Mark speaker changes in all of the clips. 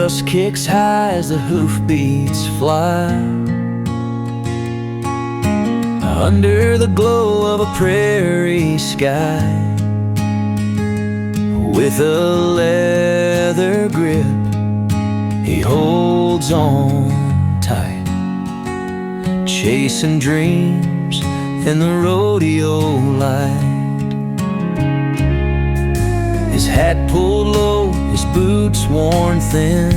Speaker 1: just kicks high as the hoofbeats fly. Under the glow of a prairie sky, with a leather grip, he holds on tight, chasing dreams in the rodeo light. His hat pulled low, his boots worn thin.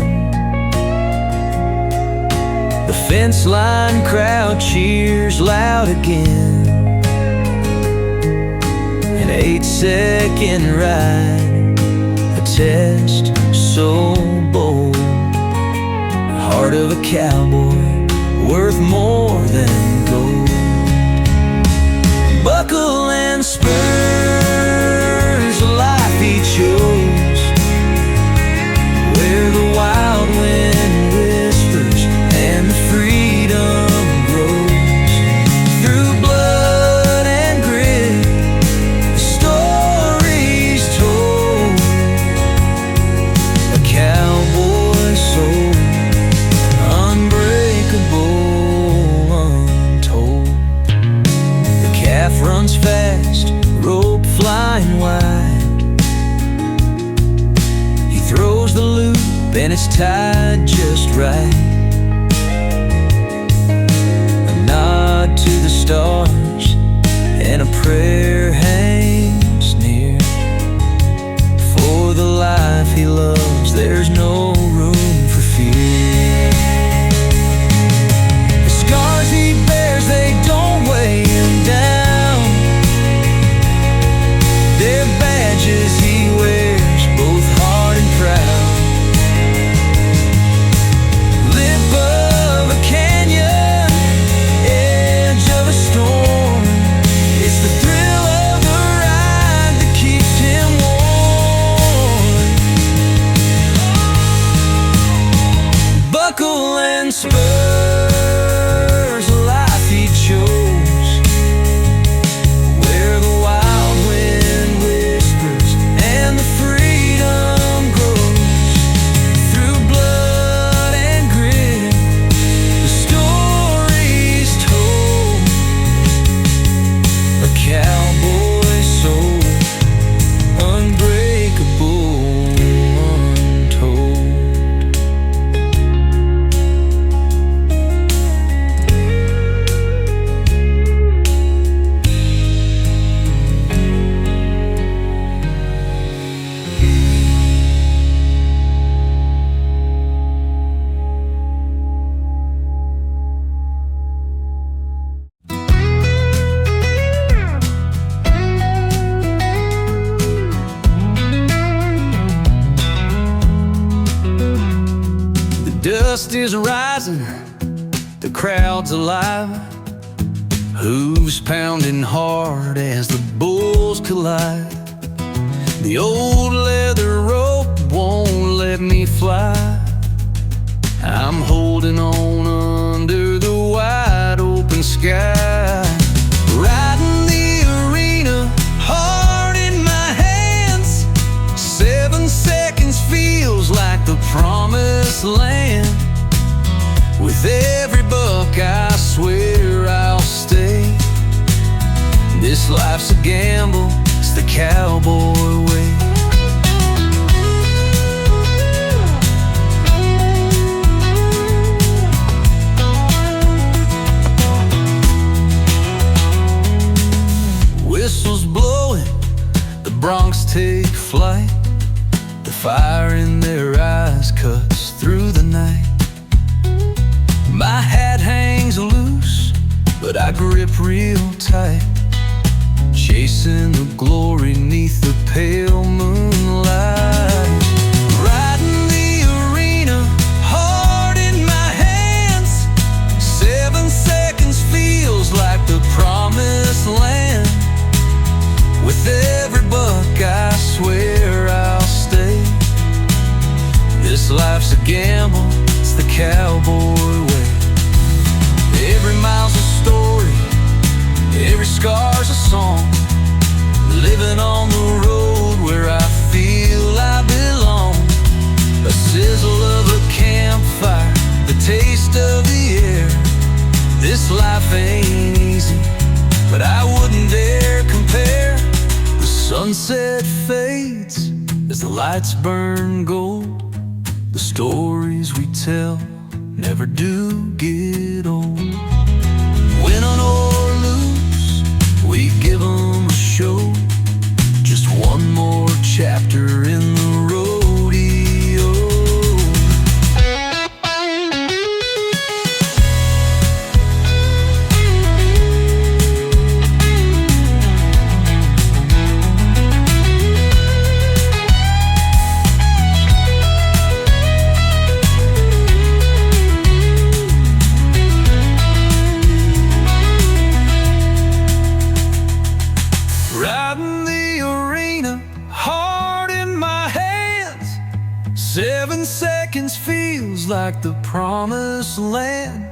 Speaker 1: The fence line crowd cheers loud again. An 8-second ride, a test so bold. Heart of a cowboy, worth more than gold. Buckle and spurs, a life he chose, where the wild wind whispers and the freedom grows. Through blood and grit, the story's told. A cowboy's soul, unbreakable, untold. The calf runs fast, rope flying wide. He throws the loop and it's tied just right. A nod to the stars and a prayer hangs near. For the life he loves, there's no room for fear. The scars he bears, they don't weigh him down. They're badges he wears, both hard and proud. Lip of a canyon, edge of a storm. It's the thrill of the ride that keeps him warm. Buckle and spurs, a life he chose, where the wild wind whispers and the freedom grows. Through blood and grit, the story's told. A cowboy's soul, unbreakable, untold. The dust is rising, the crowd's alive. Hooves pounding hard as the bulls collide. The old leather rope won't let me fly. I'm holding on under the wide open sky. Riding the arena, heart in my hands. 7 seconds feels like the promised land. With every buck I swear I'll stay. This life's a gamble, it's the cowboy way. Whistles blowing, the broncs take flight. The fire in their eyes cuts through the night. My hat hangs loose, but I grip real tight, chasing the glory neath the pale moonlight. Riding the arena, heart in my hands. 7 seconds feels like the promised land. With every buck I swear I'll stay. This life's a gamble, it's the cowboy way. Every mile's a story, every scar's a song. Living on the road where I feel I belong. A sizzle of a lights burn gold. The stories we tell never do get old. Winning or lose, we give 'em a show. Just one more chapter in the rodeo. Riding the arena, heart in my hands. 7 seconds feels like the promised land.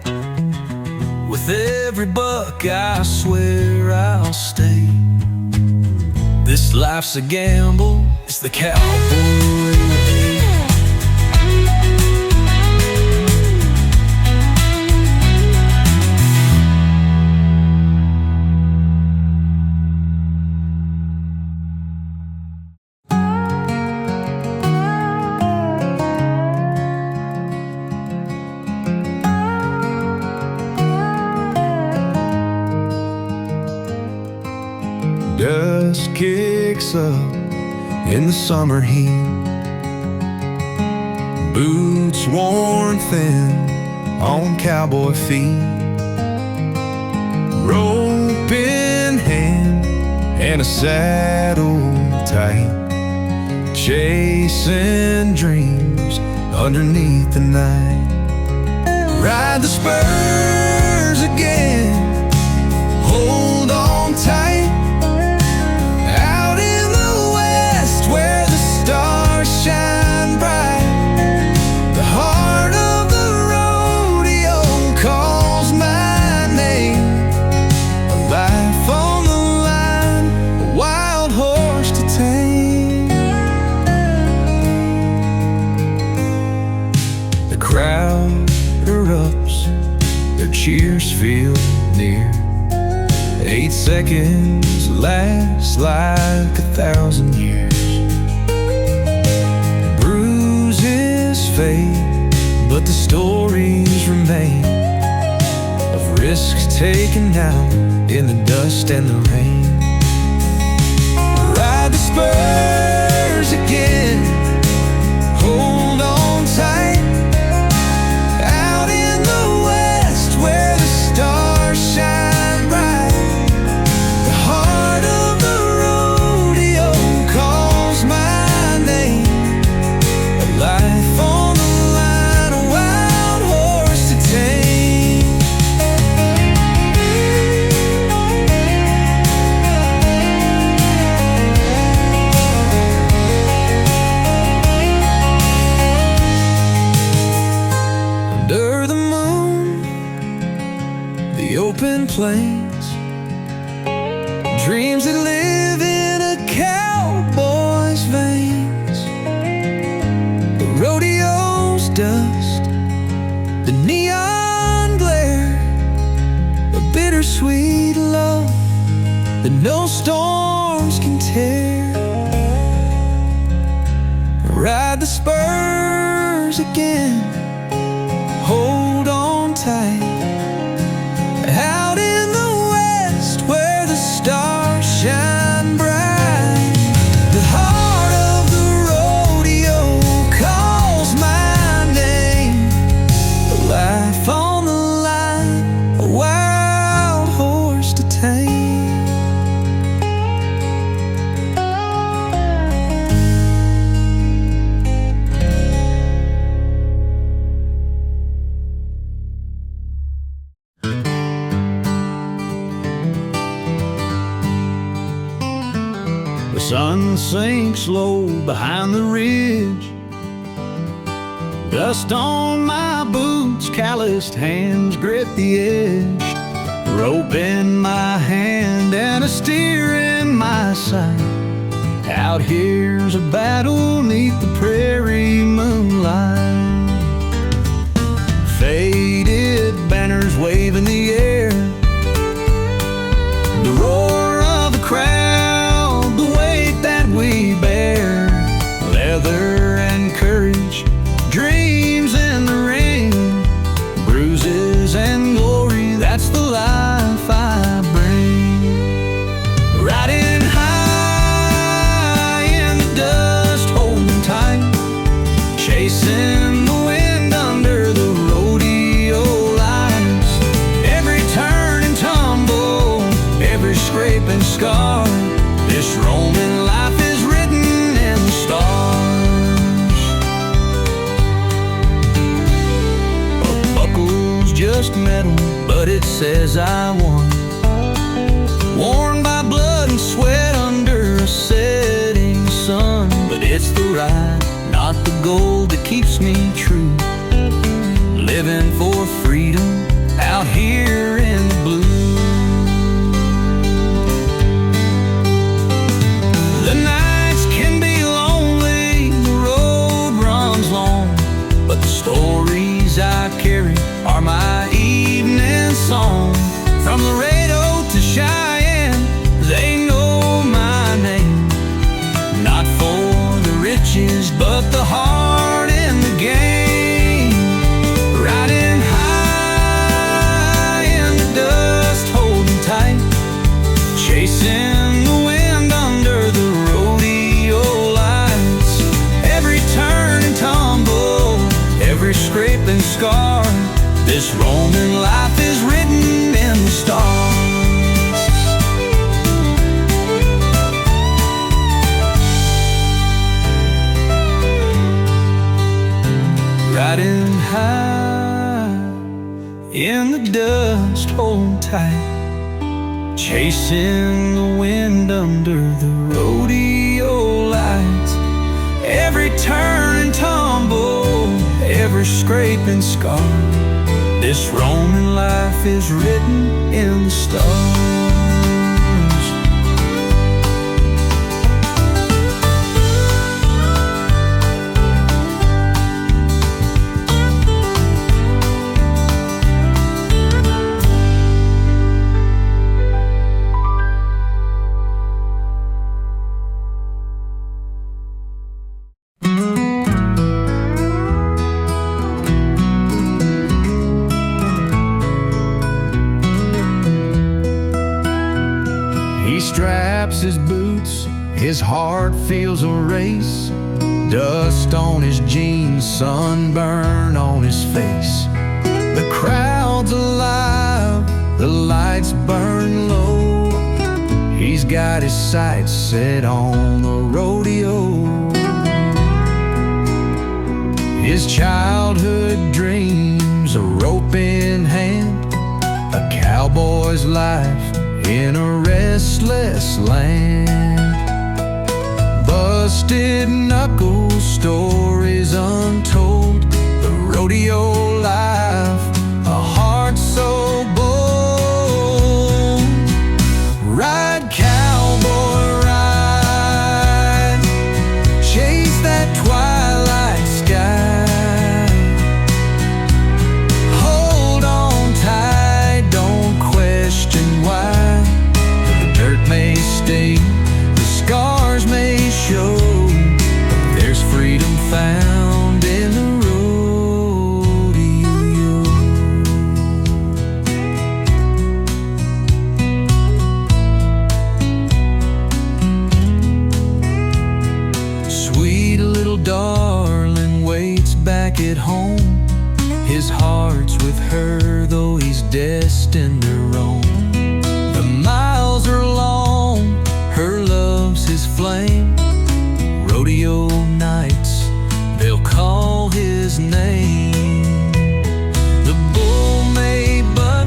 Speaker 1: With every buck I swear I'll stay. This life's a gamble, it's the cowboy way. Dust kicks up in the summer heat. Boots worn thin on cowboy feet. Rope in hand and a saddle tight. Chasing dreams underneath the night. Ride the spurs again, hold on tight. Shine bright. The heart of the rodeo calls my name. A life on the line, a wild horse to tame. The crowd erupts, their cheers feel near. 8 seconds last like 1,000 years. Fade, but the stories remain of risks taken out in the dust and the rain. Ride the spurs again, hold on tight. Out in the west where the stars shine bright. The heart of the rodeo calls my name. A life on open plains, dreams that live in a cowboy's veins. The rodeo's dust, the neon glare, a bittersweet love that no storms can tear. Ride the spurs again, hold on tight. Out in the west where the stars shine bright. The heart of the rodeo calls my name. A life on the line, a wild horse to tame. The sun sinks low behind the ridge. Dust on my boots, calloused hands grip the edge. Rope in my hand and a steer in my sight. Out here's a battle 'neath the prairie moonlight. Faded banners wave in the air. The roar of the crowd, the weight that we bear. Leather just metal, but it says I won. Worn by blood and sweat under a setting sun, but it's the ride, not the gold, that keeps me true. Living for freedom out here in the blue. The nights can be lonely, the road runs long, but the stories I carry are my evening song. From Laredo to Cheyenne, they know my name. Not for the riches, but the heart in the game. Riding high in the dust, holding tight, chasing the wind under the rodeo lights. Every turn and tumble, every scrape and scar, this Roman life is written in the stars. Riding high in the dust, holding tight, chasing the wind under the rodeo lights. Every turn and tumble, every scrape and scar, this Roman life is written in the stars. He straps his boots, his heart feels a race. Dust on his jeans, sunburn on his face. The crowd's alive, the lights burn low. He's got his sights set on the rodeo. His childhood dreams, a rope in hand, a cowboy's life in a restless land. Busted knuckles, stories untold, the rodeo life, a heart so bold. Ride, cowboy, ride, chase that twilight sky. Hold on tight, don't question why. May stay, the scars may show, there's freedom found in the rodeo. Sweet little darling waits back at home. His heart's with her, though he's destined to roam. The miles are long, her love's his flame. Rodeo nights, they'll call his name. The bull may buck,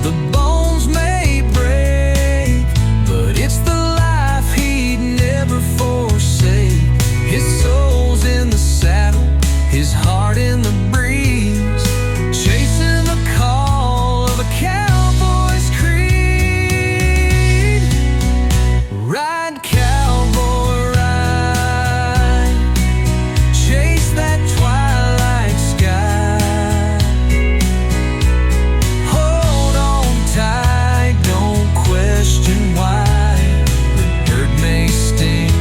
Speaker 1: the bones may break, but it's the life he'd never forsake. His soul's in the saddle, his heart in the breeze, chasing the call of a cowboy's creed. Ride, cowboy, ride, chase that twilight sky. Hold on tight, don't question why. The dirt may sting,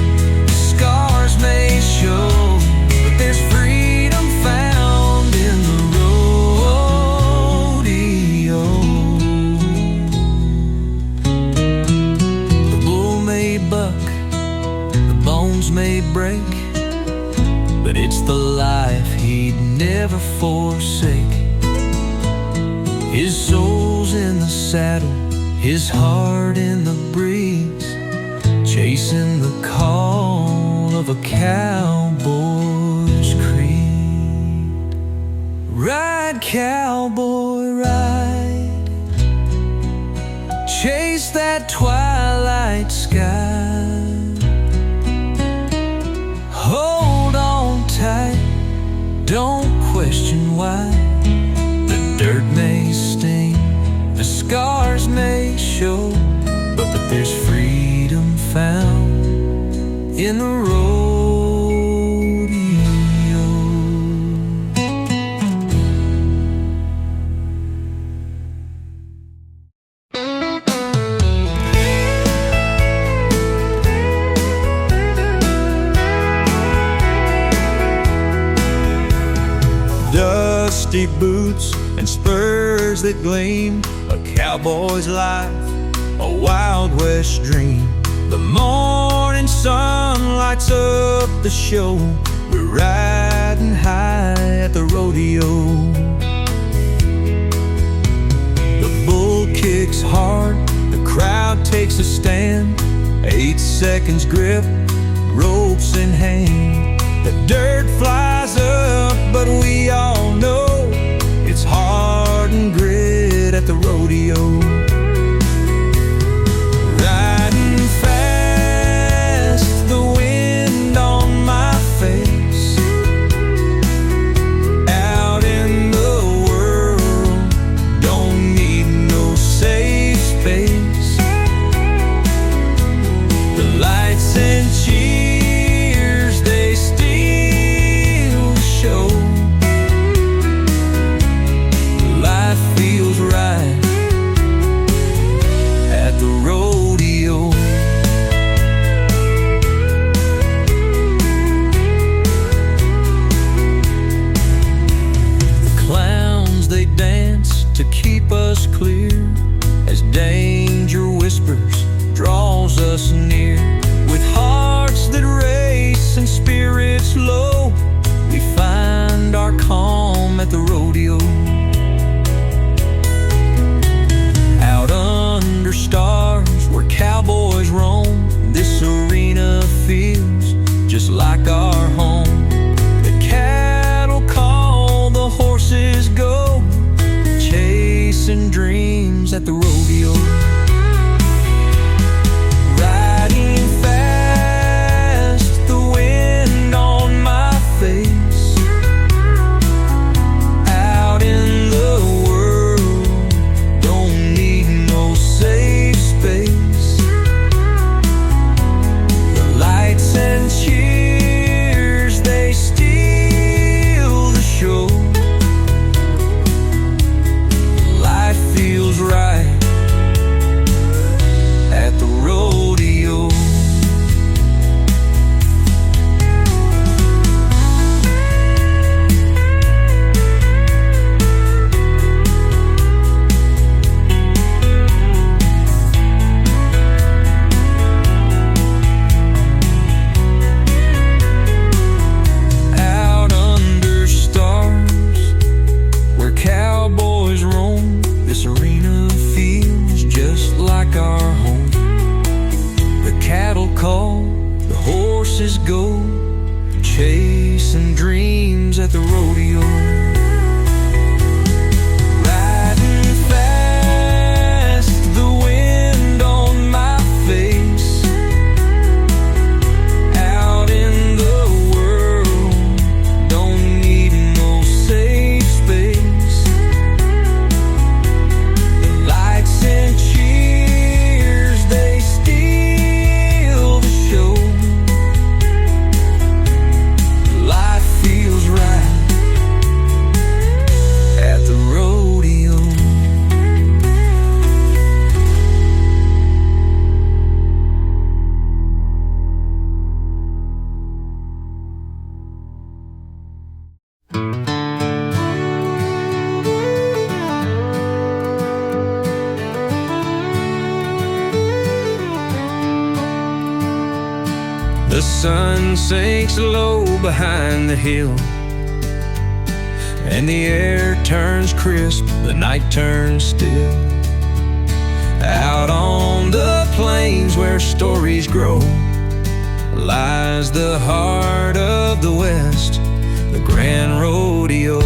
Speaker 1: the scars may show, but there's freedom found in the rodeo. The bull may buck, the bones may break, but it's the life he'd never forsake. His soul's in the saddle, his heart in the breeze, chasing the call of a cowboy's creed. Ride, cowboy, ride, chase that twilight sky. Hold on tight, don't question why. The dirt may sting, the scars may show, but there's freedom found in the rodeo. Dusty boots and spurs that gleam, a cowboy's life, a Wild West dream. The morning sun lights up the show. We're riding high at the rodeo. The bull kicks hard, the crowd takes a stand. 8 seconds grip, ropes in hand. The dirt flies up, but we all know it's hard and grit at the rodeo. Riding fast, the wind on my face. Out in the world, don't need no safe space. The lights and cheers, they steal the show. Life feels right at the rodeo. The clowns, they dance to keep us clear as danger whispers draws us near. With hearts that race and spirits low, we find our calm at the rodeo. Out under stars where cowboys roam, this arena feels just like our home. The cattle call, the horses go, chasing dreams at the rodeo. Riding fast, the wind on my face. Out in the world, don't need no safe space. The lights and cheers, they steal the show. Life feels right at the rodeo. Out under stars where cowboys roam, this arena feels just like our home. The cattle call, the horses go, chasing dreams at the rodeo. Riding fast, the wind on my face. Out in the world, don't need no safe space. The lights and cheers, they steal the show. Life feels right at the rodeo. The sun sinks low behind the hill, and the air turns crisp, the night turns still. Out on the plains where stories grow lies the heart of the West, the Grand Rodeo.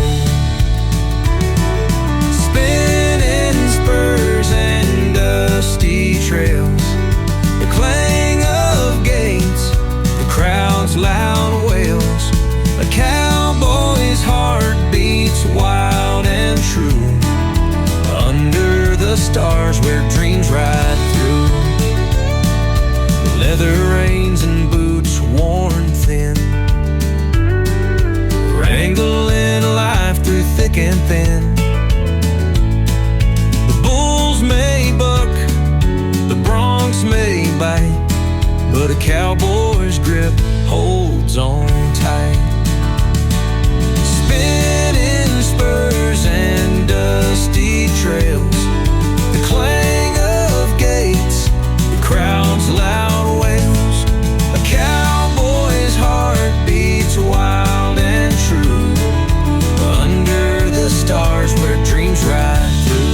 Speaker 1: right through. Leather reins and boots worn thin, wrangling life through thick and thin. The bulls may buck, the broncs may bite, but a cowboy's grip holds on tight. Spinning spurs and dusty trails, the clang of gates, the crowd's loud wails. A cowboy's heart beats wild and true, under the stars where dreams ride through.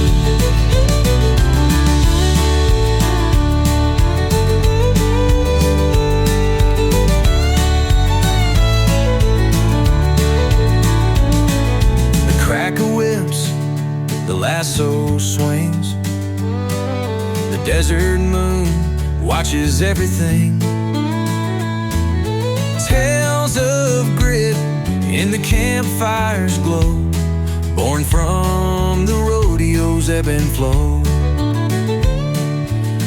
Speaker 1: The lasso swings, the desert moon watches everything. Tales of grit in the campfire's glow, born from the rodeo's ebb and flow.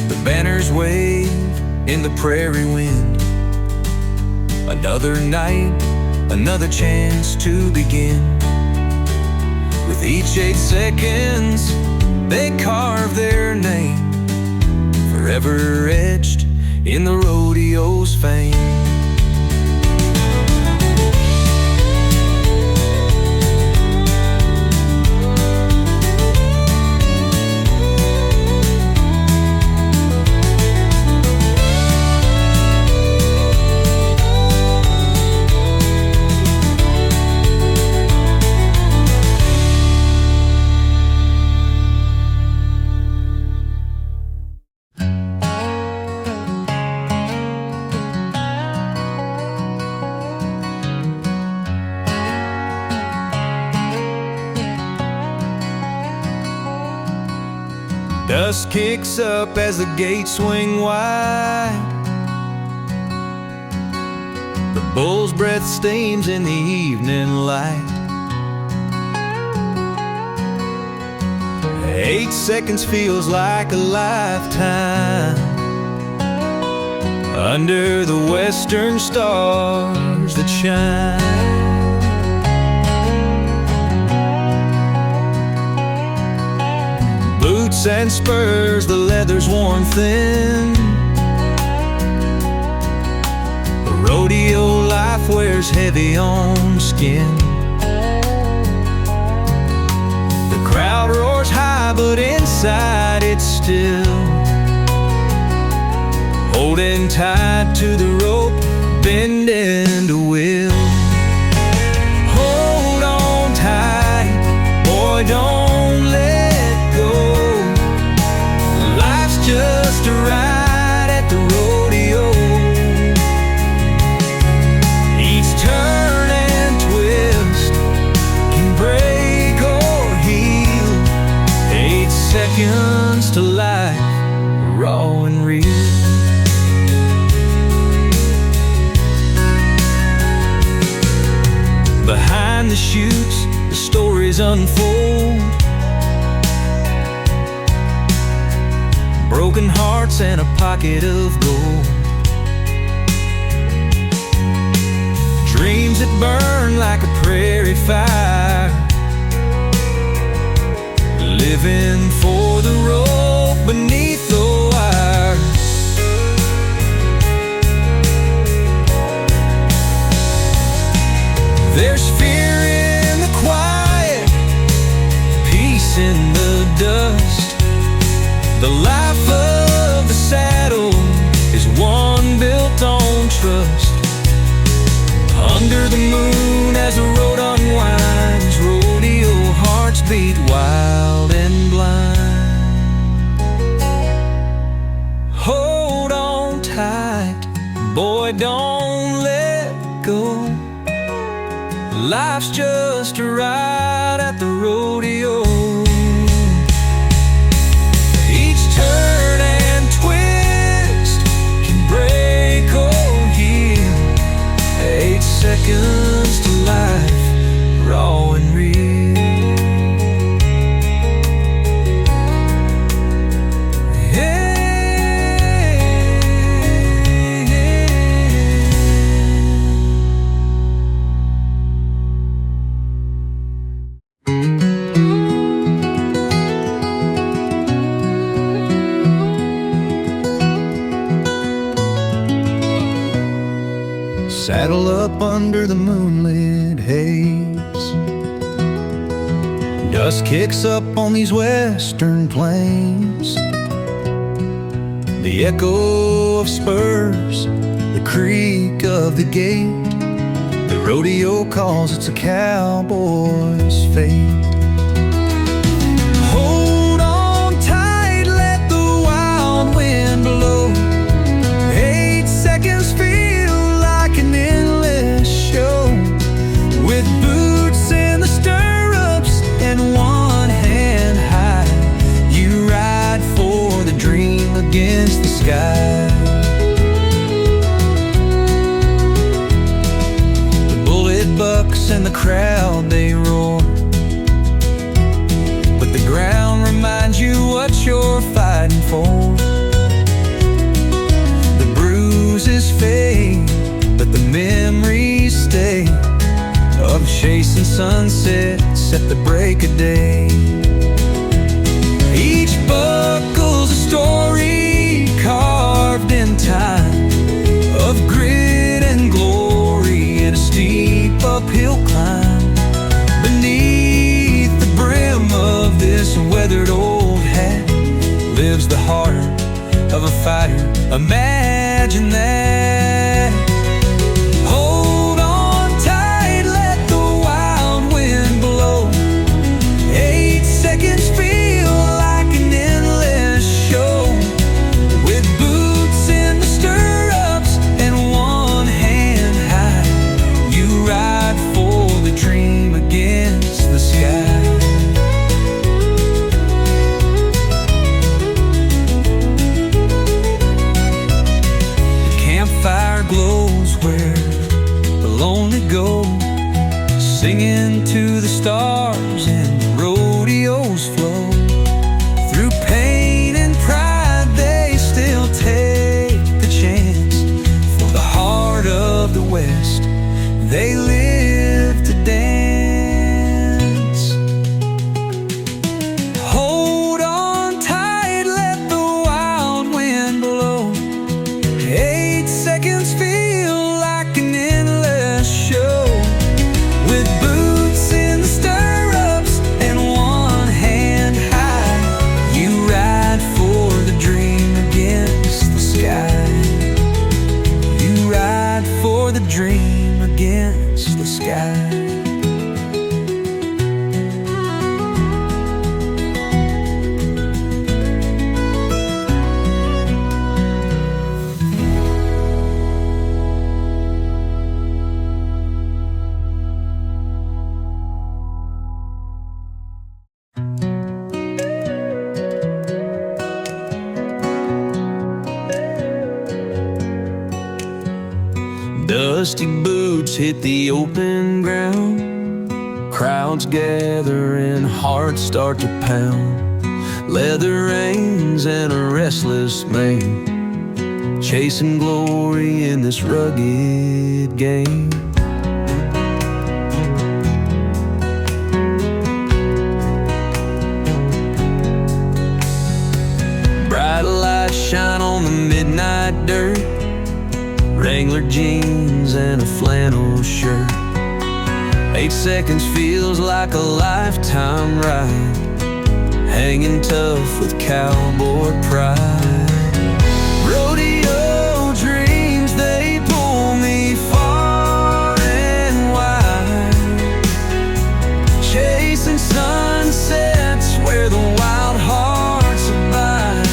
Speaker 1: The banners wave in the prairie wind. Another night, another chance to begin. With each 8 seconds, they carve their name, forever etched in the rodeo's fame. Dust kicks up as the gates swing wide. The bull's breath steams in the evening light. 8 seconds feels like a lifetime, under the western stars that shine. Boots and spurs, the leather's worn thin. The rodeo life wears heavy on skin. The crowd roars high, but inside it's still, holding tight to the rope, bending to will. Hold on tight, boy, don't let go. Life's just a ride at the rodeo. Each turn and twist can break or heal. 8 seconds to life, raw and real. Behind the chutes, the stories unfold. Broken hearts and a pocket of gold. Dreams that burn like a prairie fire, living for the rope beneath the wire. There's fear in the quiet, peace in the dust. The life of the saddle is one built on trust. Under the moon as the road unwinds, rodeo hearts beat wild and blind. Hold on tight, boy, don't let go. Life's just a ride at the rodeo. Each turn and twist can break or heal. 8 seconds to life, raw and real. saddle up under the moonlit haze. Dust kicks up on these western plains, the echo of spurs, the creak of the gate. The rodeo calls, it's a cowboy's fate. Hold on tight, let the wild wind blow. 8 seconds feel like an endless show, with boots in the stirrups and one hand high. You ride for the dream against the sky. Bucks and the crowd, they roar, but the ground reminds you what you're fighting for. The bruises fade, but the memories stay, of chasing sunsets at the break of day. Each buckle's a story carved in time, of grit and glory and a steep uphill climb. Beneath the brim of this weathered old hat lives the heart of a fighter. Imagine that. Hold on tight, let the wild wind blow. 8 seconds feel like an endless show, with boots in the stirrups and one hand high. You ride for the dream against the sky. The campfire glows where the lonely go, singing to the stars and the rodeos flow. Through pain and pride they still take the chance, for the heart of the West they live to dance. Hold on tight, let the wild wind blow. 8 seconds feel like an endless show, with boots in the stirrups and one hand high. You ride for the dream against the sky. You ride for the dream against the sky. Dusty boots hit the open ground, crowds gather and hearts start to pound. Leather reins and a restless man, chasing glory in this rugged game. Bright lights shine on the midnight dirt, Wrangler jeans and a flannel shirt. 8 seconds feels like a lifetime ride, hanging tough with cowboy pride. Rodeo dreams, they pull me far and wide, chasing sunsets where the wild hearts abide.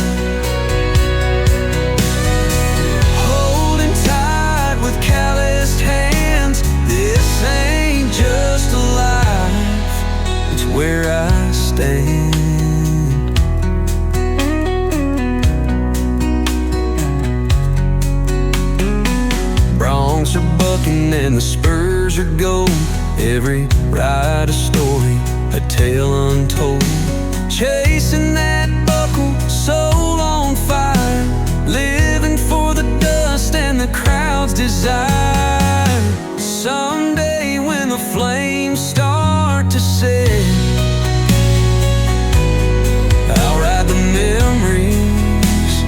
Speaker 1: Holding tight with calloused hands, this ain't just a life, it's where I stand. Broncs are bucking and the spurs are gold, every ride a story, a tale untold. Chasing that buckle, soul on fire, living for the dust and the crowd's desire. Someday when the flames start to set, I'll ride the memories,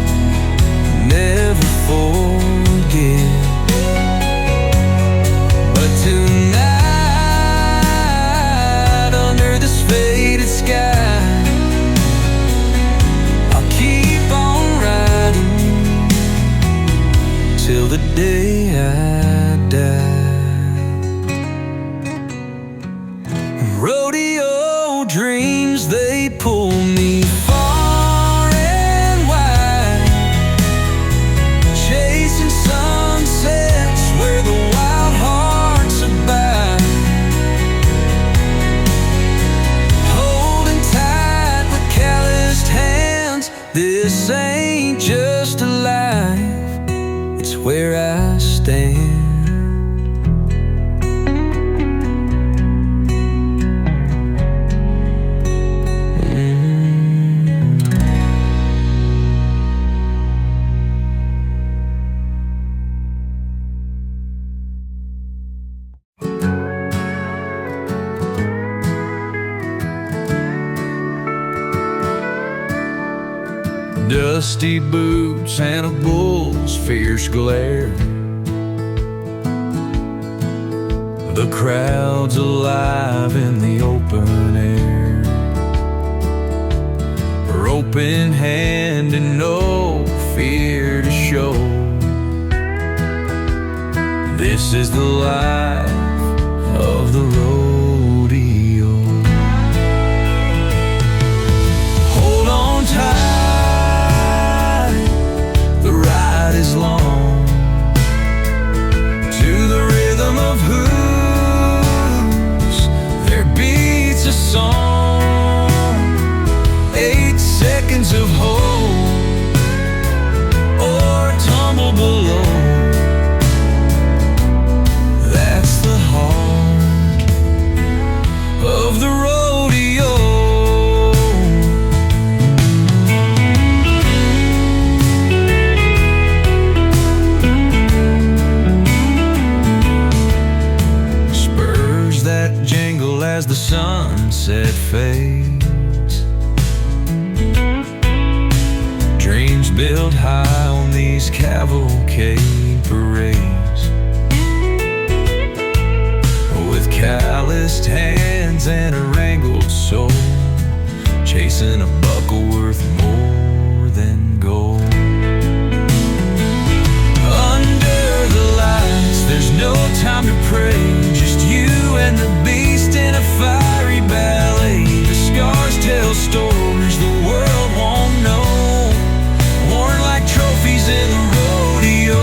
Speaker 1: never forget. This ain't just a life, it's where I stand. Dusty boots and a bull's fierce glare. The crowd's alive in the open air. Rope in hand and no fear to show. This is the life of the rodeo. Hold on tight, is long, to the rhythm of hooves there beats a song. 8 seconds of hope or tumble below. That's the heart of the rodeo. As the sunset fades, dreams build high on these cavalcade parades. With calloused hands and a wrangled soul, chasing a buckle worth more than gold. Under the lights, there's no time to pray, just you and the beast in a fiery ballet. The scars tell stories the world won't know, worn like trophies in the rodeo.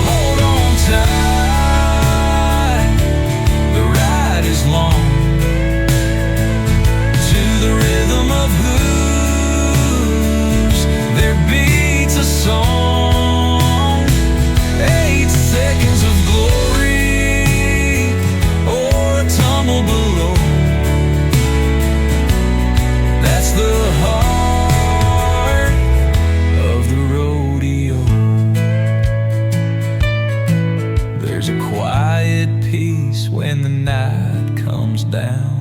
Speaker 1: Hold on tight, the ride is long, to the rhythm of hooves there beats a song. 8 seconds of glory or tumble below. That's the heart of the rodeo. There's a quiet peace when the night comes down.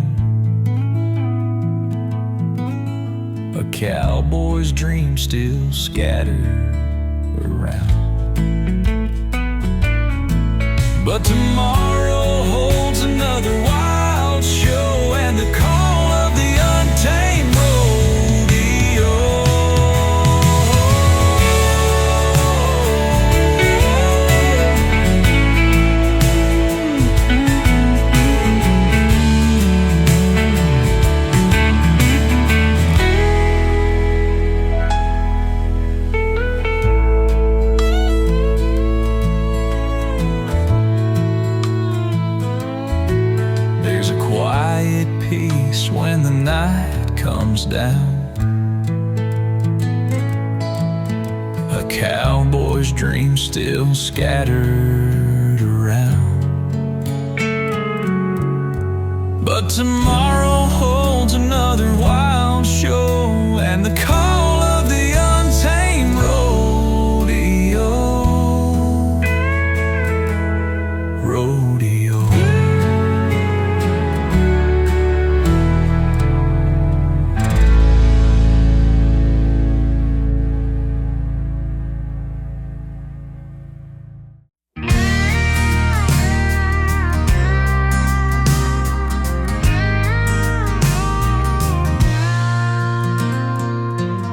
Speaker 1: A cowboy's dreams still scatter around. But tomorrow holds another wild show and the call of the untamed rodeo. Peace when the night comes down. A cowboy's dreams still scattered around. But tomorrow holds another wild show and the call of the untamed rodeo. Rodeo.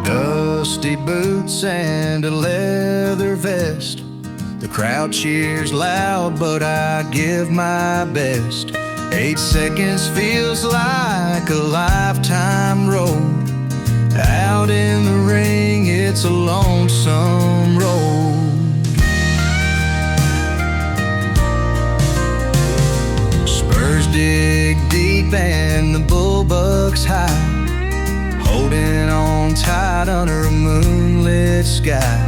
Speaker 1: Dusty boots and a leather vest. The crowd cheers loud, but I give my best. 8 seconds feels like a lifetime road. Out in the ring, it's a lonesome road. Spurs dig deep and the bull bucks high. Hold holding on tight under a moonlit sky.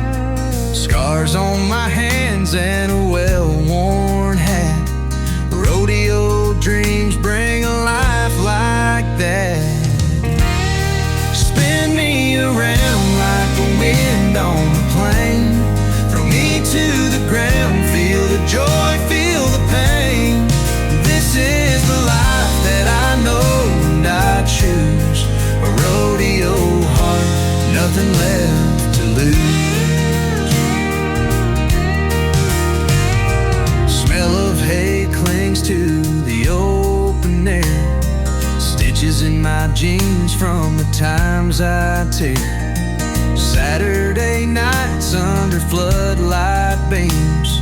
Speaker 1: Scars on my hands and a well-worn hat. Rodeo dreams bring a life like that. Spin me around like the wind on the plain. Throw me to the ground, feel the joy, feel the pain. This is the life that I know and I choose. A rodeo heart, nothing left to lose. Smell of hay clings to the open air. Stitches in my jeans from the times I tear. Saturday nights under floodlight beams.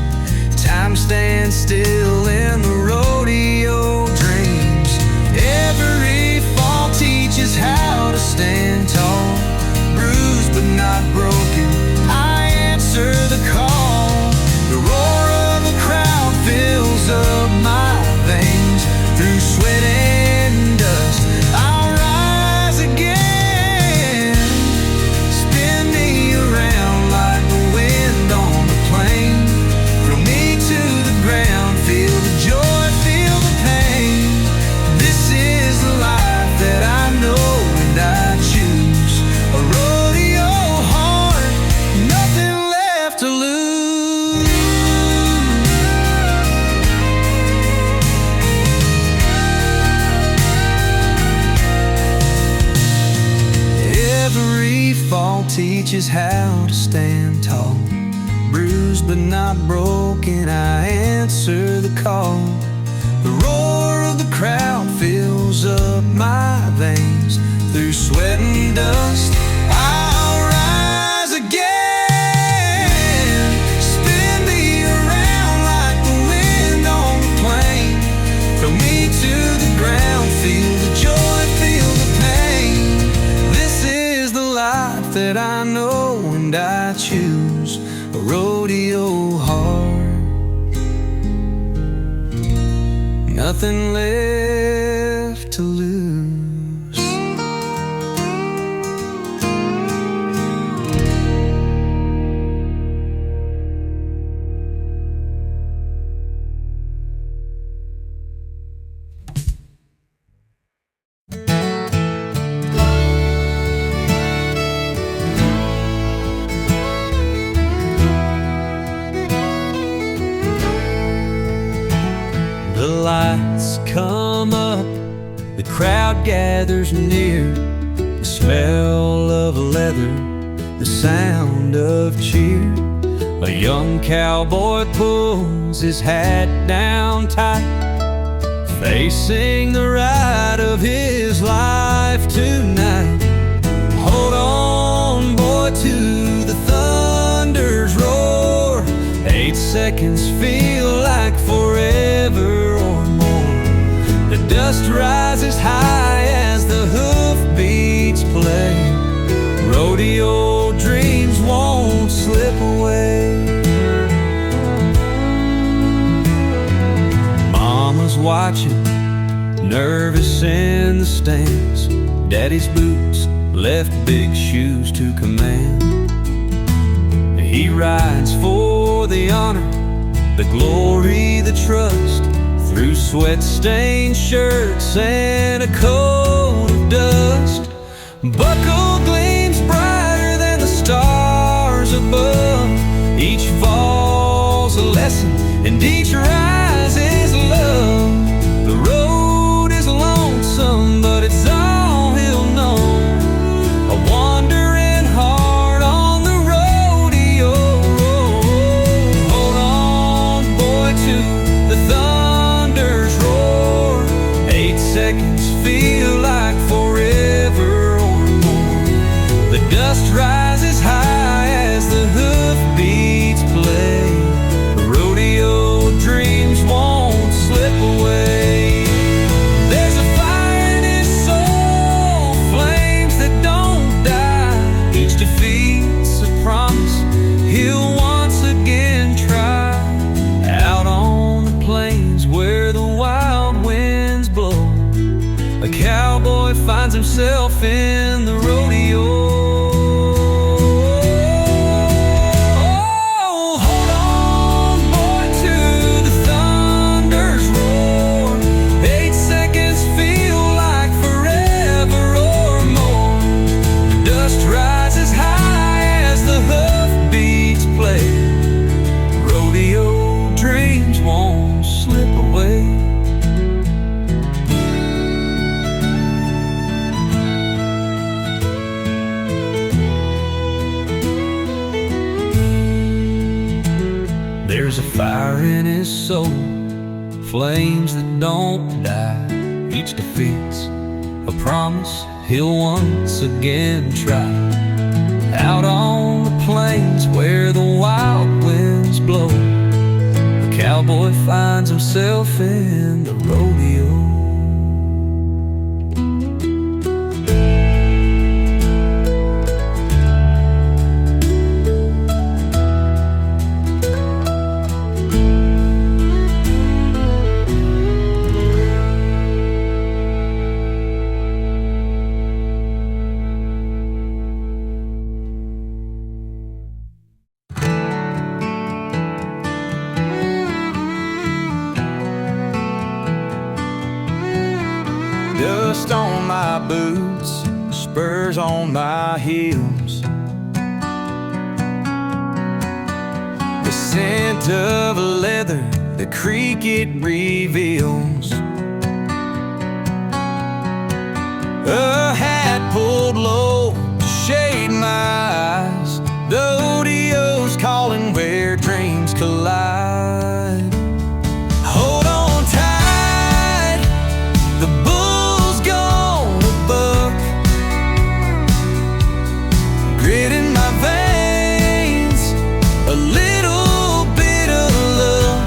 Speaker 1: Time stands still in the rodeo dreams. Every fall teaches how to stand tall. Bruised but not broken, I answer the call. The roar of a crowd fills up my veins. Through sweat and dust, I'll rise again. Spin me around like the wind on the plain. Throw me to the ground, feel the joy, feel the pain. This is the life that I know and I choose. A rodeo heart, nothing left to lose. Every fall teaches how to stand tall. Bruised but not broken, I answer the call. The roar of the crowd fills up my veins. Through sweat and dust, I'll rise again. Spin me around like the wind on the plain. Throw me to the ground, feel the joy, feel the pain. This is the life that I know and I choose. A rodeo heart, nothing left to lose. The lights come up, the crowd gathers near. The smell of leather, the sound of cheer. A young cowboy pulls his hat down tight, facing the ride of his life tonight. Hold on, boy, to the thunder's roar. 8 seconds feel like forever or more. The dust rises high as the hoofbeats play. Rodeo dreams won't slip away. Mama's watching, nervous in the stands. Daddy's boots left big shoes to command. He rides for the honor, the glory, the trust. Through sweat-stained shirts and a coat of dust. Buckle gleams brighter than the stars above. Each fall's a lesson and each rise is love. The road is lonesome, but it's all he'll know. A wandering heart on the rodeo road. Hold on, boy, to the thunder's roar. 8 seconds feel like forever or more. The dust rises high as the hoofbeats play. The rodeo dreams cowboy finds himself in the rodeo. There's a fire in his soul, flames that don't die. Each defeat's a promise he'll once again try. Out on the plains where the wild winds blow, the cowboy finds himself in the rodeo. Dust on my boots, spurs on my heels, the scent of leather, the creak it reveals. A hat pulled low to shade my eyes, the rodeo's calling where dreams collide. Hold on tight, the bull's gonna buck. Grit in my veins, a little bit of luck.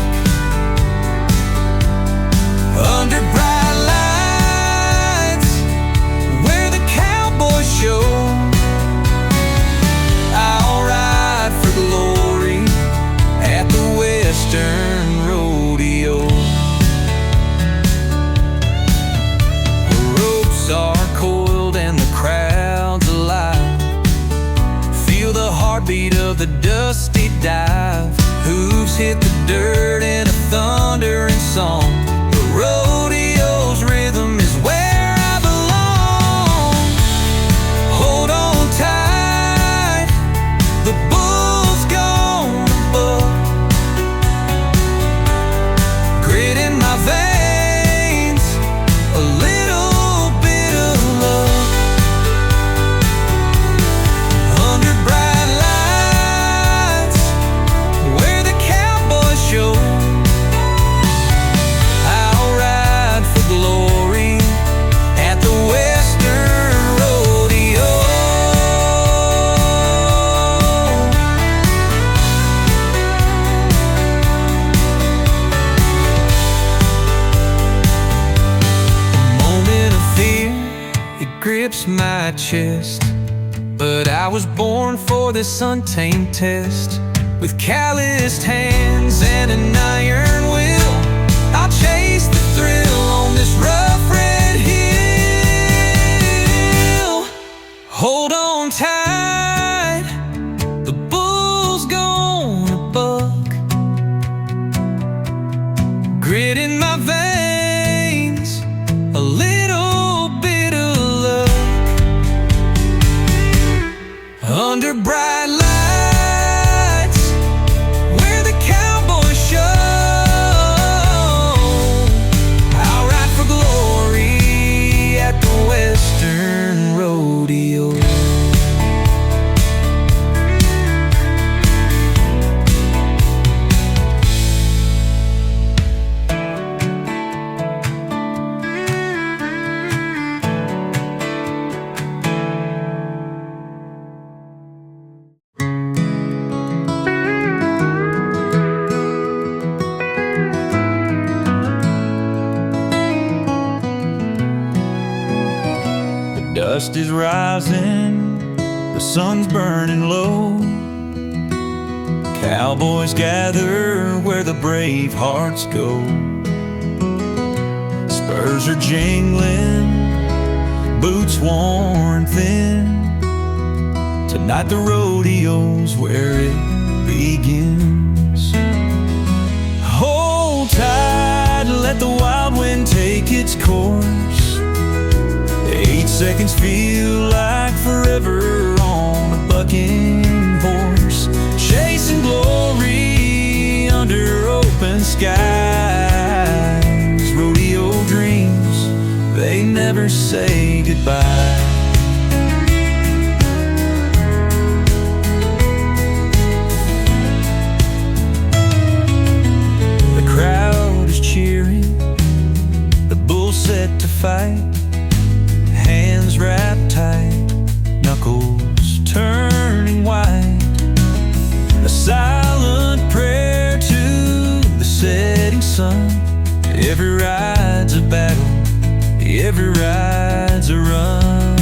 Speaker 1: Under bright lights, where the cowboys show, I'll ride for glory at the Western Rodeo. The ropes are coiled and the crowd's alive. Feel the heartbeat of the dusty dive. Hooves hit the dirt in a thundering song. The rodeo's rhythm is where I belong. Hold on tight, the bull's gonna buck. Grit in my veins, a little bit of luck. Under bright lights, where the cowboys show, I'll ride for glory at the Western Rodeo. A moment of fear, it grips my chest, but I was born for this untamed test. With calloused hands and an iron will, I'll chase the thrill on this rough red hill. Hold on tight, the bull's gonna buck. Grit in my veins, a little bit of luck. Under bright lights, where the cowboys show, I'll ride for glory at the Western Rodeo. The dust is rising, the sun's burning low. Cowboys gather where the brave hearts go. Spurs are jingling, boots worn thin. Tonight the rodeo's where it begins. Hold tight, let the wild wind take its course. 8 seconds feel like forever on a bucking horse, chasing glory under open skies. Rodeo dreams, they never say goodbye. The crowd is cheering, the bull set to fight. Hands wrapped tight, knuckles turning white. A silent prayer to the setting sun. Every ride's a battle, every ride's a run.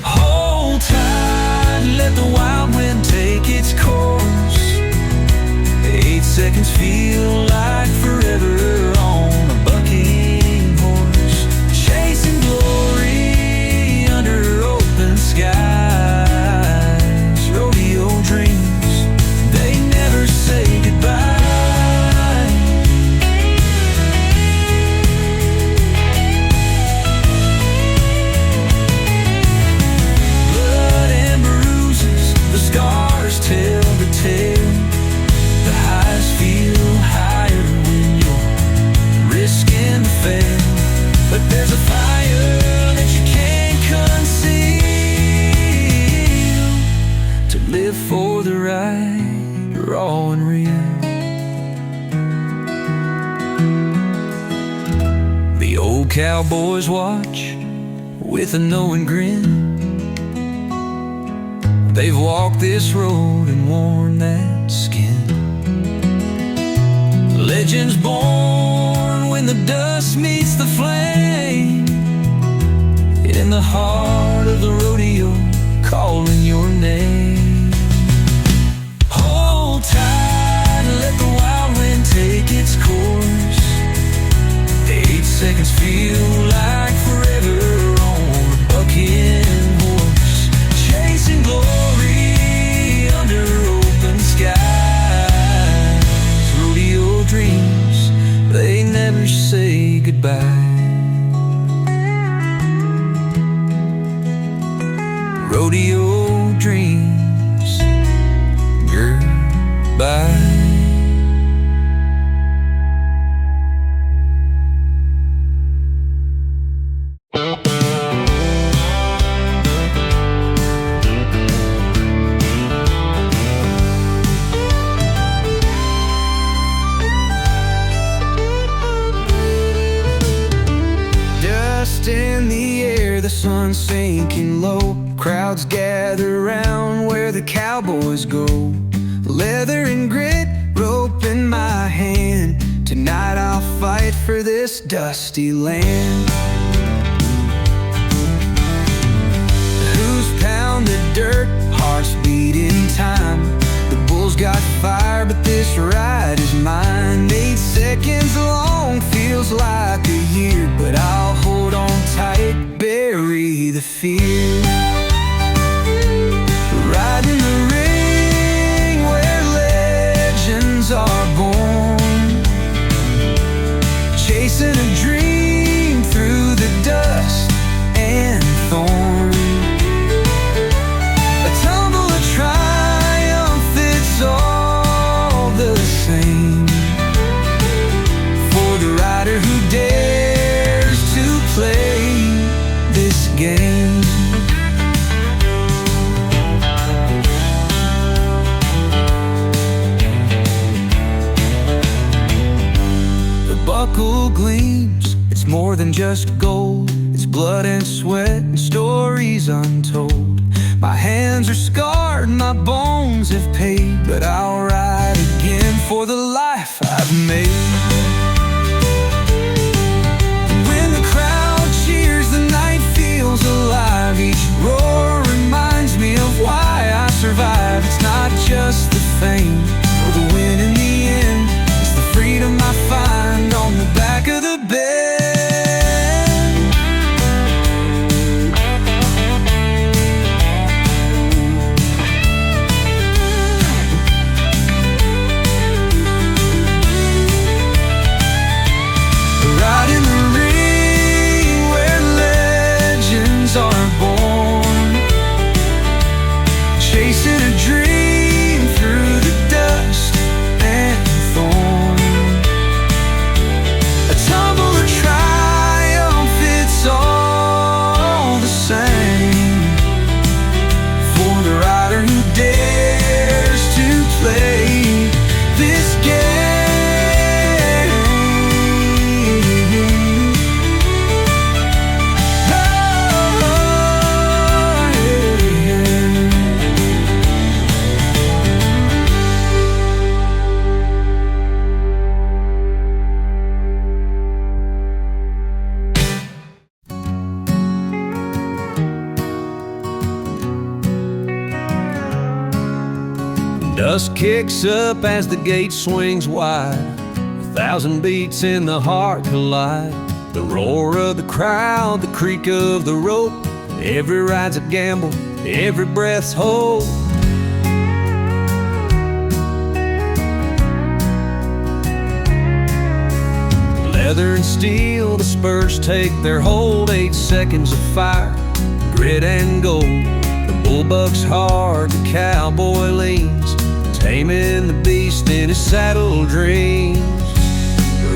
Speaker 1: Hold tight, let the wild wind take its course. 8 seconds feel like forever on a bucking horse, chasing glory under open skies. Rodeo dreams, they never say goodbye. Blood and bruises, the scars tell the tale. The highs feel higher when you're risking to fail. But there's a fire that you can't conceal. To live for the right, raw and real. The old cowboys watch with a knowing grin. They've walked this road and worn that skin. Legends born when the dust meets the flame. In the heart of the rodeo, calling your name. Hold tight, let the wild wind take its course. 8 seconds feel like forever on a bucking horse, chasing glory under open skies. Rodeo dreams, they never say goodbye. Rodeo dreams, goodbye. Dust in the air, the sun sinking low. Crowds gather round where the cowboys go. Leather and grit, rope in my hand. Tonight I'll fight for this dusty land. Who's pound the dirt, hearts beat in time. The bull's got fire, but this ride is mine. 8 seconds long feels like a year, but I'll hold on tight, bury the fear. Riding the ring where legends are born, chasing a dream through the dust and thorn. A tumble, a triumph, it's all the same for the rider who dares to play this game. Buckle gleams, it's more than just gold. It's blood and sweat and stories untold. My hands are scarred, my bones have paid, but I'll ride again for the life I've made. When the crowd cheers, the night feels alive. Each roar reminds me of why I survived. It's not just the fame or the win in the end, it's the freedom I find on the back of the bed. Dust kicks up as the gate swings wide. 1,000 beats in the heart collide. The roar of the crowd, the creak of the rope. Every ride's a gamble, every breath's hope. Leather and steel, the spurs take their hold. 8 seconds of fire, grit and gold. The bullbuck's hard, the cowboy leans, taming the beast in his saddle dreams.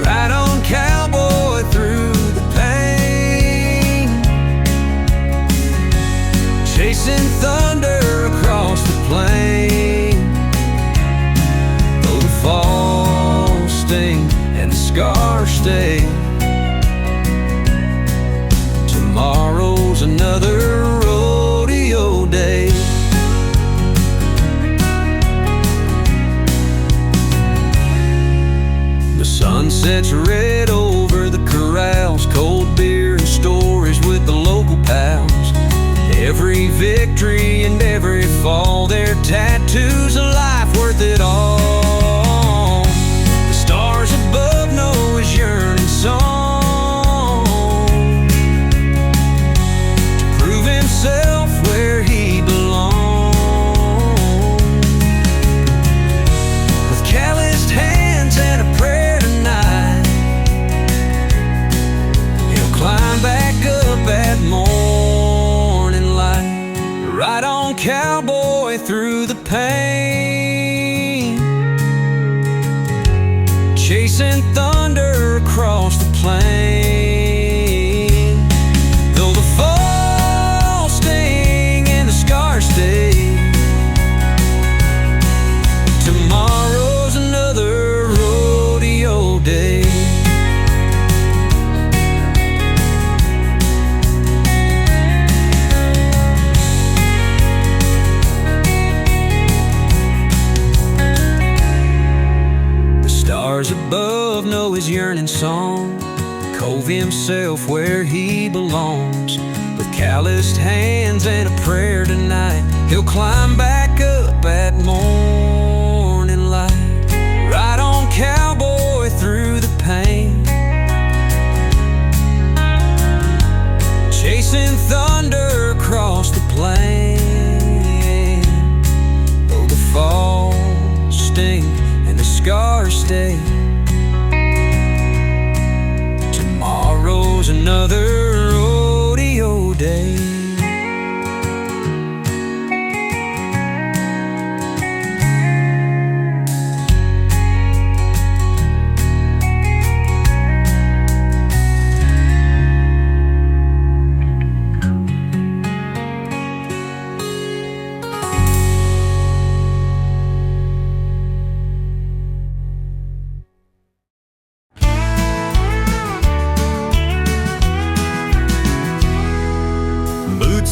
Speaker 1: Ride on, cowboy, through the pain, chasing thunder across the plain. Though the fall sting and the scars stay, tomorrow's another rodeo day. The sun sets red over the corrals, cold beer and stories with the local pals. Every victory and every fall, their tattoos of life worth it all. The stars above know his yearning song, to prove himself where he belongs. With calloused hands and a prayer tonight, he'll climb back up at morning light. Ride on, cowboy, through the pain, chasing thunder across the plain. Though the fall sting and the scars stay, tomorrow's another rodeo day. Stars above know his yearning song, cove himself where he belongs. With calloused hands and a prayer tonight, he'll climb back up at morning light. Ride on, cowboy, through the pain, chasing thunder across the plain. Though the fall sting and the scars stay, tomorrow's another rodeo day.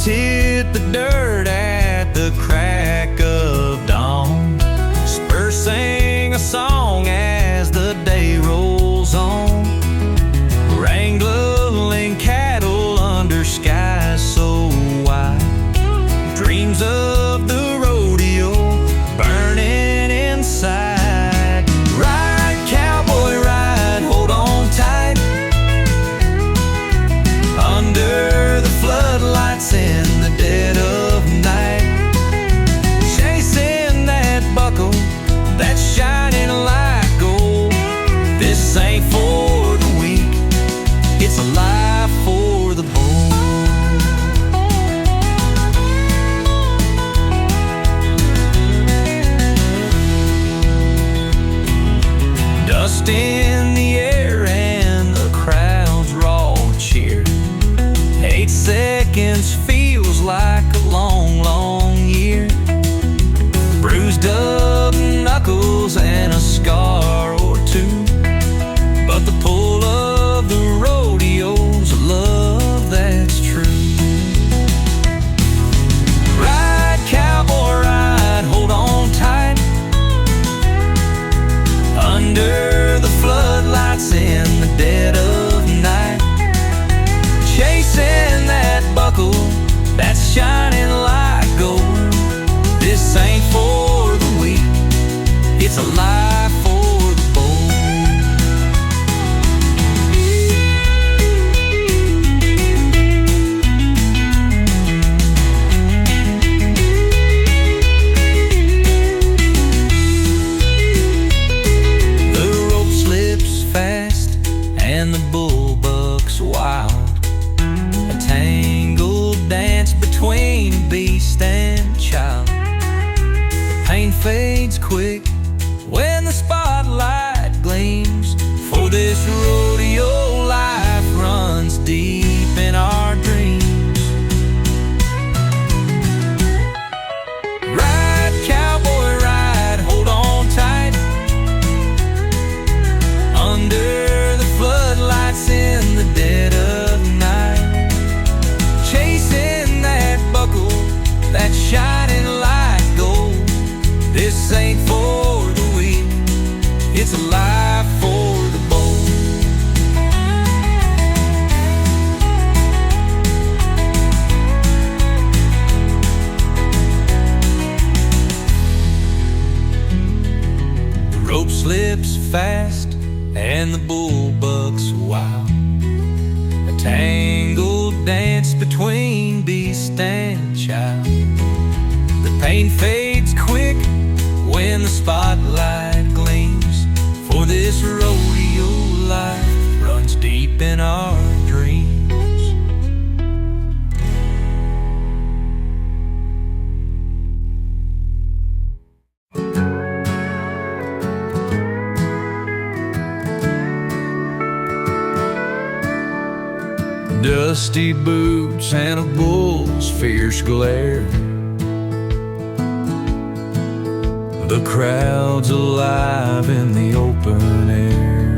Speaker 1: Hit the dirt at the crack of dawn. Spurs sing a song as the day rolls on, wrangling cattle under skies so wide. Dreams of the rodeo burning inside. Ride, cowboy, ride, hold on tight. Under the floodlights in the dead of night, chasing that buckle that's shining like gold. This ain't for the weak, it's a life for the bold. Dust in the air and the crowd's raw cheer. 8 seconds feels like a long, long year. Bruised up knuckles and a scar or two, but the pull of the rodeo's a love that's true. Ride, cowboy, ride, hold on tight. Under the floodlights in the dead of night, chasing that buckle that's shining like gold. This ain't for the weak, quick when the spotlight gleams. For this rodeo life runs deep in our dreams. Ride, cowboy, ride, hold on tight. Under the floodlights in the dead of night, chasing that buckle that's shining like gold. This ain't for the weak, it's a life for the bold. The rope slips fast and the bull bucks wild, a tangled dance between beast and child. The pain fades quick when the spotlight gleams. For this rodeo life runs deep in our dreams. Dusty boots and a bull's fierce glare, the crowd's alive in the open air.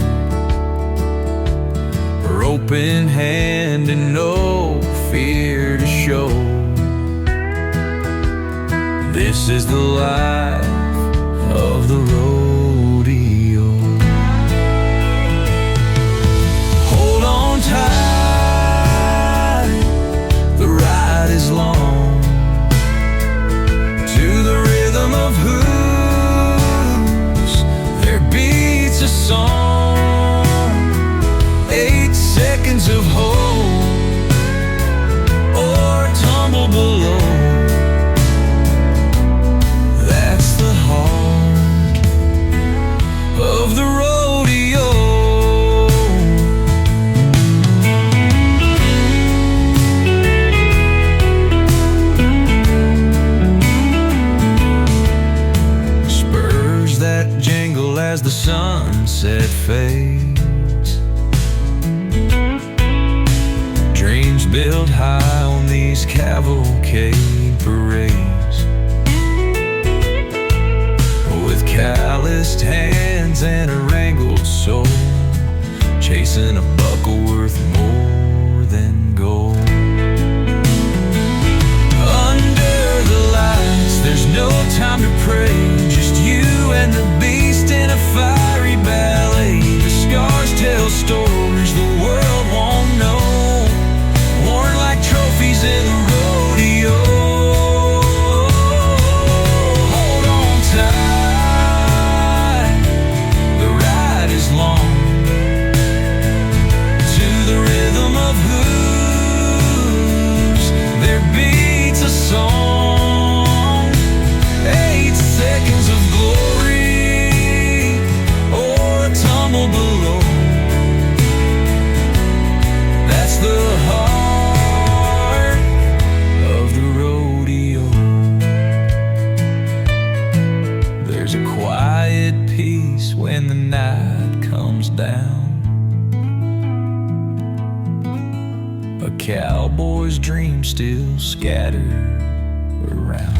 Speaker 1: Rope in hand and no fear to show. This is the life of the rodeo. Hold on tight, the ride is long, to the rhythm of hooves there beats a song. 8 seconds of hope or tumble below. That's the heart of the rodeo. Spurs that jingle as the sunset fades. Dreams built high on these cavalcade parades. With calloused hands and a wrangled soul, chasing a buckle worth more than gold. Under the lights, there's no time to pray, just you and the beast in a fiery ballet. The scars tell stories the world won't know, worn like trophies in the rodeo. Hold on tight, the ride is long, to the rhythm of hooves there beats a song. 8 seconds of glory or tumble below. That's the heart of the rodeo. There's a quiet peace when the night comes down, a cowboy's dreams still scattered around.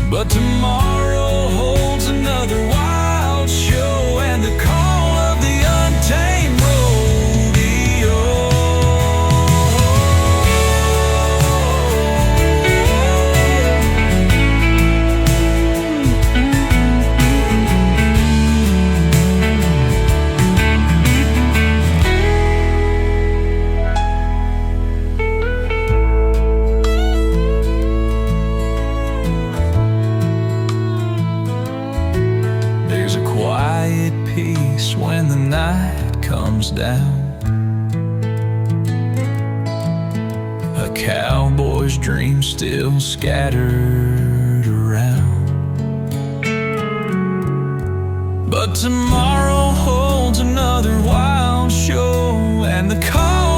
Speaker 1: But tomorrow holds another wild show and the call of the untamed rodeo. There's a quiet peace when the night comes down, a cowboy's dreams still scattered around. But tomorrow holds another wild show and the call